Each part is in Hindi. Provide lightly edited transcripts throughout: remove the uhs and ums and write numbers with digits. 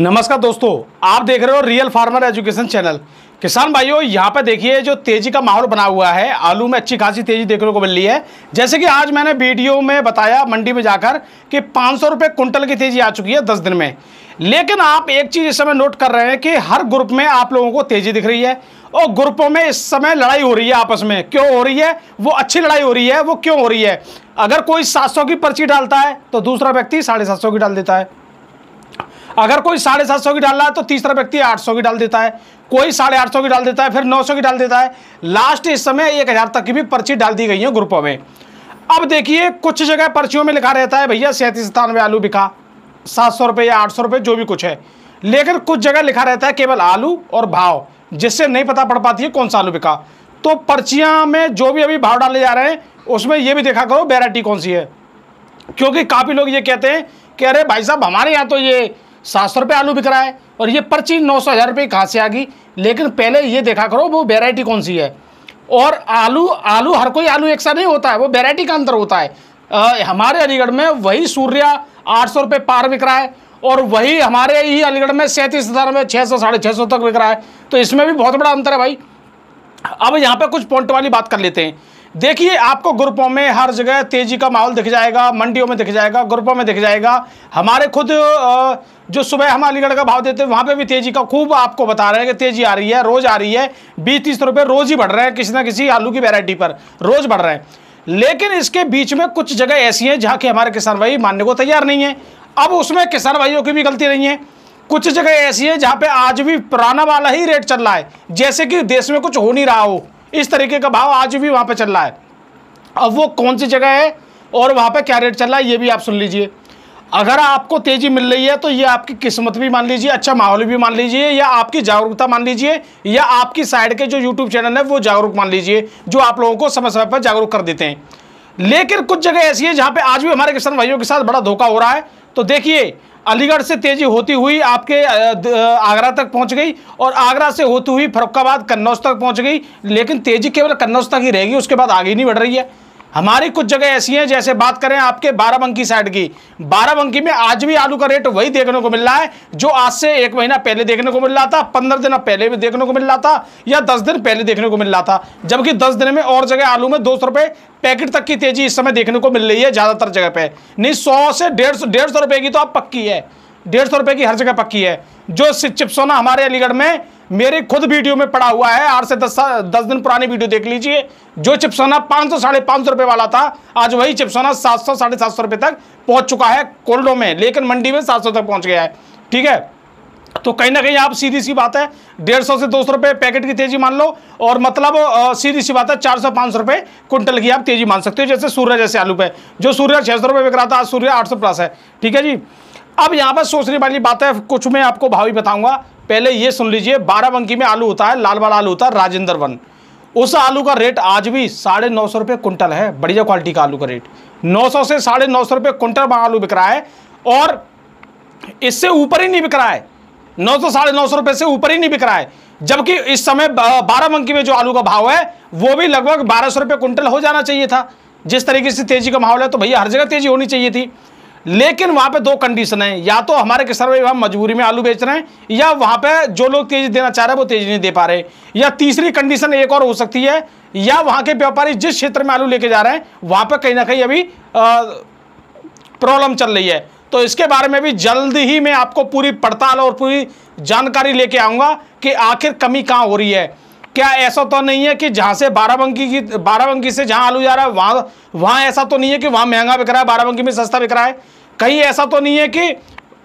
नमस्कार दोस्तों, आप देख रहे हो रियल फार्मर एजुकेशन चैनल। किसान भाइयों, यहाँ पे देखिए जो तेजी का माहौल बना हुआ है, आलू में अच्छी खासी तेजी देखने को मिल रही है। जैसे कि आज मैंने वीडियो में बताया मंडी में जाकर कि 500 रुपये कुंटल की तेजी आ चुकी है 10 दिन में। लेकिन आप एक चीज़ इस समय नोट कर रहे हैं कि हर ग्रुप में आप लोगों को तेजी दिख रही है और ग्रुपों में इस समय लड़ाई हो रही है आपस में। क्यों हो रही है? वो अच्छी लड़ाई हो रही है। वो क्यों हो रही है? अगर कोई 700 की पर्ची डालता है तो दूसरा व्यक्ति 750 की डाल देता है। अगर कोई 750 की डाल रहा है तो तीसरा व्यक्ति 800 की डाल देता है, कोई 850 की डाल देता है, फिर 900 की डाल देता है। लास्ट इस समय 1000 तक की भी पर्ची डाल दी गई है ग्रुपों में। अब देखिए कुछ जगह पर्चियों में लिखा रहता है भैया 37-97 आलू बिका, 700 रुपये या 800 रुपये जो भी कुछ है। लेकिन कुछ जगह लिखा रहता है केवल आलू और भाव, जिससे नहीं पता पड़ पाती है कौन सा आलू बिका। तो पर्चियां में जो भी अभी भाव डाले जा रहे हैं उसमें यह भी देखा करो वैरायटी कौन सी है, क्योंकि काफ़ी लोग ये कहते हैं कि अरे भाई साहब हमारे यहाँ तो ये 700 रुपये आलू बिक रहा है और ये पर्ची 900-1000 रुपये कहाँ से आ गई। लेकिन पहले ये देखा करो वो वैरायटी कौन सी है। और आलू हर कोई आलू एक सा नहीं होता है, वो वैरायटी का अंतर होता है। हमारे अलीगढ़ में वही सूर्या 800 रुपये पार बिक रहा है और वही हमारे ही अलीगढ़ में 37,000 में 600 650 तक बिक रहा है। तो इसमें भी बहुत बड़ा अंतर है भाई। अब यहाँ पे कुछ पॉइंट वाली बात कर लेते हैं। देखिए आपको ग्रुपों में हर जगह तेजी का माहौल दिख जाएगा, मंडियों में दिख जाएगा, ग्रुपों में दिख जाएगा। हमारे खुद जो सुबह हम अलीगढ़ का भाव देते हैं वहाँ पे भी तेजी का खूब आपको बता रहे हैं कि तेजी आ रही है, रोज आ रही है। 20-30 रुपये रोज ही बढ़ रहे हैं, किसी ना किसी आलू की वैरायटी पर रोज बढ़ रहे हैं। लेकिन इसके बीच में कुछ जगह ऐसी हैं जहाँ के हमारे किसान भाई मानने को तैयार नहीं है। अब उसमें किसान भाइयों की भी गलती नहीं है। कुछ जगह ऐसी है जहाँ पे आज भी पुराना वाला ही रेट चल रहा है, जैसे कि देश में कुछ हो नहीं रहा हो, इस तरीके का भाव आज भी वहाँ पे चल रहा है। अब वो कौन सी जगह है और वहाँ पे क्या रेट चल रहा है ये भी आप सुन लीजिए। अगर आपको तेजी मिल रही है तो ये आपकी किस्मत भी मान लीजिए, अच्छा माहौल भी मान लीजिए, या आपकी जागरूकता मान लीजिए, या आपकी साइड के जो यूट्यूब चैनल है वो जागरूक मान लीजिए, जो आप लोगों को समय समय पर जागरूक कर देते हैं। लेकिन कुछ जगह ऐसी है जहाँ पे आज भी हमारे किसान भाइयों के साथ बड़ा धोखा हो रहा है। तो देखिए अलीगढ़ से तेजी होती हुई आपके आगरा तक पहुंच गई और आगरा से होती हुई फर्रुखाबाद कन्नौज तक पहुंच गई। लेकिन तेजी केवल कन्नौज तक ही रहेगी, उसके बाद आगे नहीं बढ़ रही है। हमारी कुछ जगह ऐसी हैं, जैसे बात करें आपके बाराबंकी साइड की, बाराबंकी में आज भी आलू का रेट वही देखने को मिल रहा है जो आज से 1 महीना पहले देखने को मिल रहा था, 15 दिन पहले भी देखने को मिल रहा था, या 10 दिन पहले देखने को मिल रहा था। जबकि 10 दिन में और जगह आलू में 200 रुपये पैकेट तक की तेजी इस समय देखने को मिल रही है ज़्यादातर जगह पे। नहीं 100 से 150 रुपये की तो आप पक्की है, 150 रुपये की हर जगह पक्की है। जो चिप्सोना हमारे अलीगढ़ में मेरे खुद वीडियो में पड़ा हुआ है, 8 से 10 दिन पुरानी वीडियो देख लीजिए। जो चिप्सोना 500 550 रुपये वाला था, आज वही चिप्सोना 700 750 रुपये तक पहुंच चुका है कोल्डो में, लेकिन मंडी में 700 तक पहुंच गया है। ठीक है, तो कहीं ना कहीं आप सीधी सी बात है 150 से 200 रुपये पैकेट की तेजी मान लो, और मतलब सीधी सी बात है 400-500 रुपये कुंटल की आप तेजी मान सकते हो। जैसे सूर्य जैसे आलू पे, जो सूर्य 600 रुपये बिक रहा था, आज सूर्य 800 प्लस है। ठीक है जी। अब यहाँ पर सोचने वाली बात है, कुछ मैं आपको भाव ही बताऊंगा। पहले ये सुन लीजिए, बाराबंकी में आलू होता है, लाल वाला आलू होता है राजेंद्र वन, उस आलू का रेट आज भी 950 रुपये कुंटल है। बढ़िया क्वालिटी का आलू का रेट 900 से 950 रुपये कुंटल आलू बिक रहा है, और इससे ऊपर ही नहीं बिक रहा है। 900 950 रुपये से ऊपर ही नहीं बिक रहा है। जबकि इस समय बाराबंकी में जो आलू का भाव है वो भी लगभग 1200 रुपये कुंटल हो जाना चाहिए था। जिस तरीके से तेजी का माहौल है तो भैया हर जगह तेजी होनी चाहिए थी। लेकिन वहाँ पे 2 कंडीशन है, या तो हमारे किसान भाई वहाँ मजबूरी में आलू बेच रहे हैं, या वहाँ पे जो लोग तेजी देना चाह रहे हैं वो तेजी नहीं दे पा रहे, या तीसरी कंडीशन एक और हो सकती है, या वहाँ के व्यापारी जिस क्षेत्र में आलू लेके जा रहे हैं वहाँ पे कहीं ना कहीं अभी प्रॉब्लम चल रही है। तो इसके बारे में भी जल्द ही मैं आपको पूरी पड़ताल और पूरी जानकारी लेके आऊँगा कि आखिर कमी कहाँ हो रही है। क्या ऐसा तो नहीं है कि जहाँ से बाराबंकी से जहाँ आलू जा रहा है वहाँ ऐसा तो नहीं है कि वहाँ महंगा बिक रहा है, बाराबंकी में सस्ता बिक रहा है। कहीं ऐसा तो नहीं है कि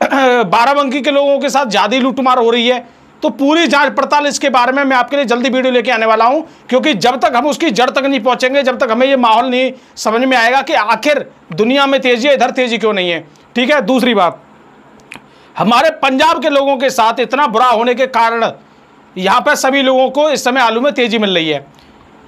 बाराबंकी के लोगों के साथ ज़्यादा लूटमार हो रही है। तो पूरी जांच पड़ताल इसके बारे में मैं आपके लिए जल्दी वीडियो लेके आने वाला हूं, क्योंकि जब तक हम उसकी जड़ तक नहीं पहुंचेंगे, जब तक हमें ये माहौल नहीं समझ में आएगा कि आखिर दुनिया में तेजी है, इधर तेजी क्यों नहीं है। ठीक है, दूसरी बात, हमारे पंजाब के लोगों के साथ इतना बुरा होने के कारण यहाँ पर सभी लोगों को इस समय आलू में तेजी मिल रही है।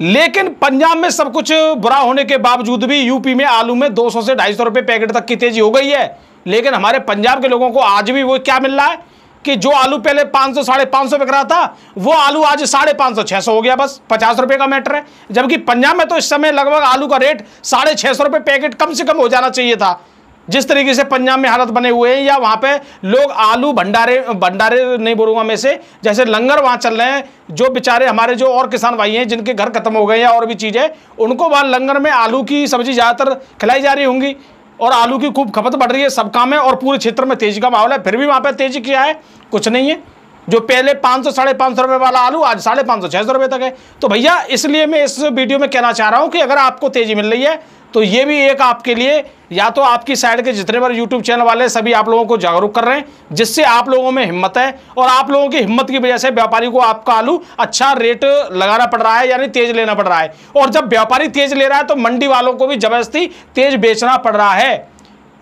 लेकिन पंजाब में सब कुछ बुरा होने के बावजूद भी यूपी में आलू में 200 से 250 रुपये पैकेट तक की तेजी हो गई है। लेकिन हमारे पंजाब के लोगों को आज भी वो क्या मिल रहा है कि जो आलू पहले 500 550 बिक रहा था वो आलू आज 550 600 हो गया, बस 50 रुपये का मैटर है। जबकि पंजाब में तो इस समय लगभग आलू का रेट 650 रुपये पैकेट कम से कम हो जाना चाहिए था। जिस तरीके से पंजाब में हालत बने हुए हैं, या वहां पे लोग आलू भंडारे भंडारे नहीं बोलूंगा मैं से, जैसे लंगर वहां चल रहे हैं, जो बेचारे हमारे जो और किसान भाई हैं जिनके घर खत्म हो गए या और भी चीजें, उनको वहां लंगर में आलू की सब्जी ज्यादातर खिलाई जा रही होंगी और आलू की खूब खपत बढ़ रही है सब काम है, और पूरे क्षेत्र में तेजी का माहौल है। फिर भी वहां पर तेजी क्या है, कुछ नहीं है। जो पहले 500 साढ़े 500 रुपए वाला आलू आज 550 600 रुपए तक है। तो भैया इसलिए मैं इस वीडियो में कहना चाह रहा हूं कि अगर आपको तेजी मिल रही है तो ये भी एक आपके लिए, या तो आपकी साइड के जितने बार यूट्यूब चैनल वाले सभी आप लोगों को जागरूक कर रहे हैं, जिससे आप लोगों में हिम्मत है, और आप लोगों की हिम्मत की वजह से व्यापारी को आपका आलू अच्छा रेट लगाना पड़ रहा है, यानी तेज लेना पड़ रहा है। और जब व्यापारी तेज ले रहा है तो मंडी वालों को भी जबरदस्ती तेज बेचना पड़ रहा है।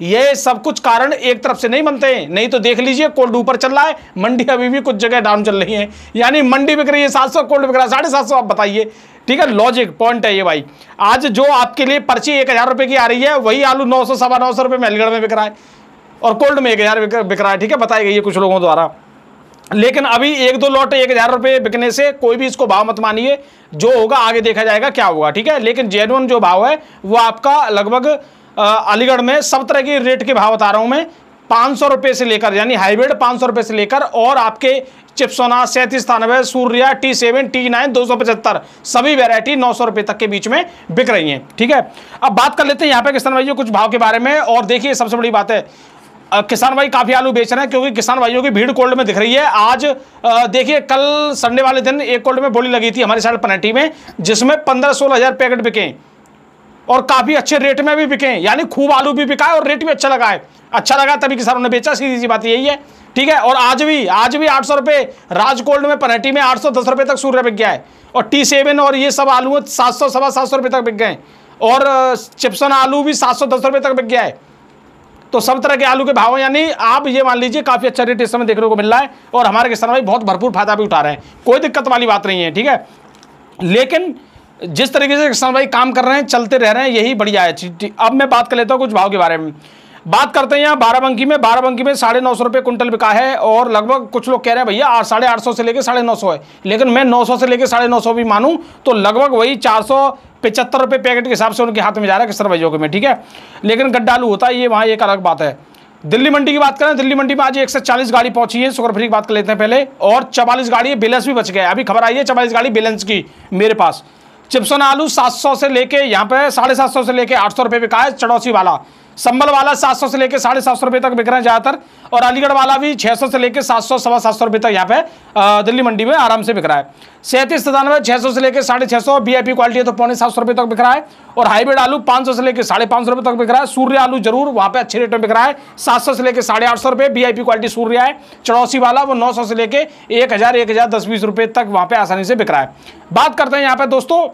ये सब कुछ कारण एक तरफ से नहीं बनते हैं, नहीं तो देख लीजिए कोल्ड ऊपर चल रहा है, मंडी अभी भी कुछ जगह डाउन चल रही है, यानी मंडी बिक रही है 700, कोल्ड बिक रहा है 750। आप बताइए, ठीक है, लॉजिक पॉइंट है ये भाई। आज जो आपके लिए पर्ची 1000 रुपए की आ रही है, वही आलू 900 सवा 900 रुपए में अलीगढ़ में बिक रहा है, और कोल्ड में 1000 बिक रहा है, ठीक है, बताई गई है कुछ लोगों द्वारा। लेकिन अभी 1-2 लॉट 1000 रुपए बिकने से कोई भी इसको भाव मत मानिए, जो होगा आगे देखा जाएगा क्या होगा, ठीक है। लेकिन जेन्युइन जो भाव है वो आपका लगभग अलीगढ़ में सब तरह की रेट के भाव बता रहा हूं मैं, 500 रुपए से लेकर, यानी हाइब्रिड 500 रुपए से लेकर, और आपके चिप्सोना 3793, सूर्या T7 T9 275 सभी वैरायटी 900 रुपए तक के बीच में बिक रही हैं, ठीक है। अब बात कर लेते हैं यहाँ पे किसान भाइयों कुछ भाव के बारे में। और देखिए सबसे बड़ी बात है, किसान भाई काफी आलू बेच रहे हैं, क्योंकि किसान भाइयों की भीड़ कोल्ड में दिख रही है। आज देखिए कल संडे वाले दिन एक कोल्ड में बोली लगी थी हमारी साइड पनटी में, जिसमें 15-16 हजार पैकेट बिके और काफी अच्छे रेट में भी बिके, यानी खूब आलू भी बिका है और रेट भी अच्छा लगा है। अच्छा लगा तभी किसानों ने बेचा, सीधी सी बात यही है, ठीक है। और आज भी 800 रुपए राज कोल्ड में पनटी में 810 रुपए तक सूर्य बिक गया है, और T7 और ये सब आलू 700 सवा 700 रुपए तक बिक गए, और चिप्सन आलू भी 710 रुपए तक बिक गया है। तो सब तरह के आलू के भाव, यानी आप ये मान लीजिए काफी अच्छा रेट इस समय देखने को मिल रहा है, और हमारे किसान भाई बहुत भरपूर फायदा भी उठा रहे हैं, कोई दिक्कत वाली बात नहीं है, ठीक है। लेकिन जिस तरीके से किसान भाई काम कर रहे हैं, चलते रह रहे हैं, यही बढ़िया है। अब मैं बात कर लेता हूं कुछ भाव के बारे में। बात करते हैं यहाँ बाराबंकी में 950 रुपए कुंटल बिका है, और लगभग कुछ लोग कह रहे हैं भैया 850 से लेके 950 है, लेकिन मैं 900 से लेके 950 भी मानूं तो लगभग वही 475 रुपए पैकेट के हिसाब से उनके हाथ में जा रहा है किसान भाइयों के में, ठीक है। लेकिन गड्ढा आलू होता है ये, वहाँ एक अलग बात है। दिल्ली मंडी की बात करें, दिल्ली मंडी में आज 140 गाड़ी पहुंची है, शुगर फ्री की बात कर लेते हैं पहले, और 44 गाड़ी बैलेंस भी बच गया। अभी खबर आई है 44 गाड़ी बैलेंस की मेरे पास। चिप्सन आलू 700 से लेके यहाँ पे 750 से लेके 800 रुपए बिका है, चड़ौसी वाला। संबल वाला 700 से लेके 750 रुपए तक बिक रहे हैं ज्यादातर, और अलीगढ़ वाला भी 600 से लेके 700 सवा 700 रुपए तक यहाँ पे दिल्ली मंडी में आराम से बिक रहा है। 3797 600 से लेके 650, VIP क्वालिटी है तो 750 रुपए तक बिक रहा है, और हाइब्रिड आलू 500 से लेके 550 रुपए तक बिक रहा है। सूर्य आलू जरूर वहाँ पे अच्छे रेट में बिक रहा है, 700 से लेके 850 रुपए, VIP क्वालिटी सूर्य है। चड़ौसी वाला वो 900 से लेके 1010-20 रुपए तक वहाँ पे आसानी से बिक रहा है। बात करते हैं यहाँ पे दोस्तों,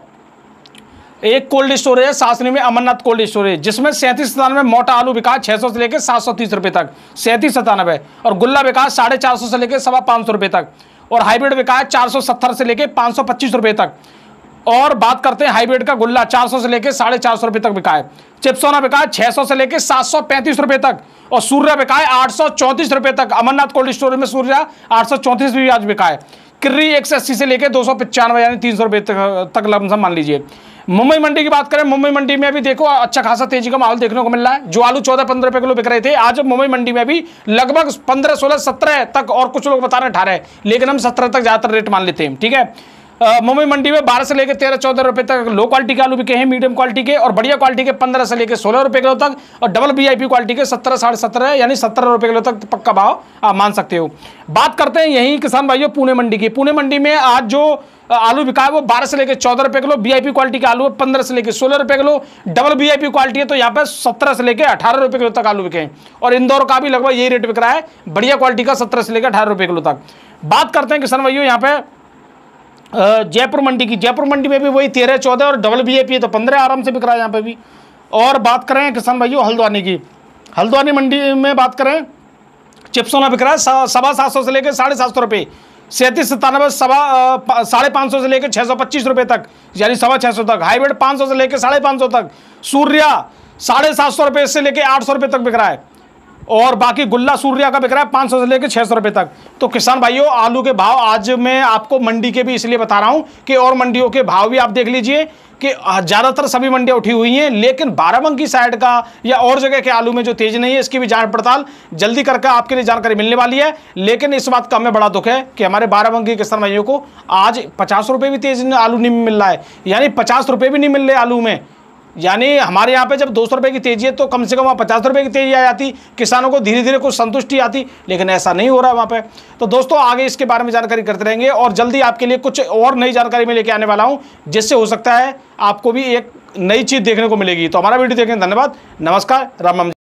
एक कोल्ड स्टोरेज है सासनी में, अमरनाथ कोल्ड स्टोरेज, जिसमें 3797 मोटा आलू बिका 600 से लेकर 730 रुपए तक, 3797, और गुल्ला बिका 450 से लेकर 550 रुपए तक, और हाइब्रिड बिका है 470 से लेकर 525 रुपए तक। और बात करते हैं हाइब्रिड का गुल्ला 400 से लेकर 450 रुपए तक बिका है। चिप्सोना बिका है 600 से लेकर 735 रुपए तक, और सूर्या बिका है 834 रुपए तक। अमरनाथ कोल्ड स्टोरेज में सूर्या 834 भी आज बिका है। किर्री 180 से लेकर 295 यानी 300 रुपए तक लमसम मान लीजिए। मुंबई मंडी की बात करें, मुंबई मंडी में भी देखो अच्छा खासा तेजी का माहौल देखने को मिल रहा है। जो आलू 14-15 रुपए किलो बिक रहे थे, आज मुंबई मंडी में भी लगभग 15, 16, 17 तक, और कुछ लोग बता रहे हैं 18, लेकिन हम 17 तक ज्यादातर रेट मान लेते हैं, ठीक है। मुंबई मंडी में 12 से लेकर 13-14 रुपए तक लो क्वालिटी के आलू बिके हैं, मीडियम क्वालिटी के, और बढ़िया क्वालिटी के 15 से लेकर 16 रुपए किलो तक, और डबल VIP क्वालिटी के 17, 17.5 यानी 17 रुपए किलो तक पक्का भाव आप मान सकते हो। बात करते हैं यही किसान भाइयों पुणे मंडी की। पुणे मंडी में आज जो आलू बिका है वो 12 से लेकर 14 रुपए किलो, VIP क्वालिटी का आलू है 15 से लेकर 16 रुपए किलो, डबल VIP क्वालिटी है तो यहाँ पे 17 से लेकर 18 रुपए किलो तक आलू बिके हैं, और इंदौर का भी लगभग यही रेट बिक रहा है, बढ़िया क्वालिटी का 17 से लेकर 18 रुपए किलो तक। बात करते हैं किसान भाइयों यहाँ पे जयपुर मंडी की। जयपुर मंडी में भी वही 13-14, और डबल VIP है तो 15 आराम से बिक रहा है यहाँ पे भी। और बात करें किसान भाइयों हल्द्वानी की, हल्द्वानी मंडी में बात करें, चिप्सोना बिक रहा है 750 से लेकर 750 रुपये, 3797 550 से लेकर 625 रुपये तक, यानी 650 तक। हाइब्रिड 500 से लेकर 550 तक। सूर्या 750 रुपये से लेकर 800 रुपये तक बिक रहा है, और बाकी गुल्ला सूर्या का बिक रहा है 500 से लेकर 600 रुपये तक। तो किसान भाइयों, आलू के भाव आज मैं आपको मंडी के भी इसलिए बता रहा हूं कि और मंडियों के भाव भी आप देख लीजिए कि ज़्यादातर सभी मंडियां उठी हुई हैं, लेकिन बाराबंकी साइड का या और जगह के आलू में जो तेज नहीं है, इसकी भी जांच पड़ताल जल्दी करके आपके लिए जानकारी मिलने वाली है। लेकिन इस बात का हमें बड़ा दुख है कि हमारे बाराबंकी किसान भाइयों को आज 50 रुपये भी तेज आलू नहीं मिल रहा है, यानी 50 रुपये भी नहीं मिल रहे आलू में। यानी हमारे यहाँ पे जब 200 रुपये की तेजी है तो कम से कम वहाँ 50 रुपये की तेजी आ जाती, किसानों को धीरे धीरे कुछ संतुष्टि आती, लेकिन ऐसा नहीं हो रहा है वहाँ पे। तो दोस्तों, आगे इसके बारे में जानकारी करते रहेंगे और जल्दी आपके लिए कुछ और नई जानकारी मैं लेके आने वाला हूँ, जिससे हो सकता है आपको भी एक नई चीज़ देखने को मिलेगी। तो हमारा वीडियो देखने धन्यवाद, नमस्कार, राम राम।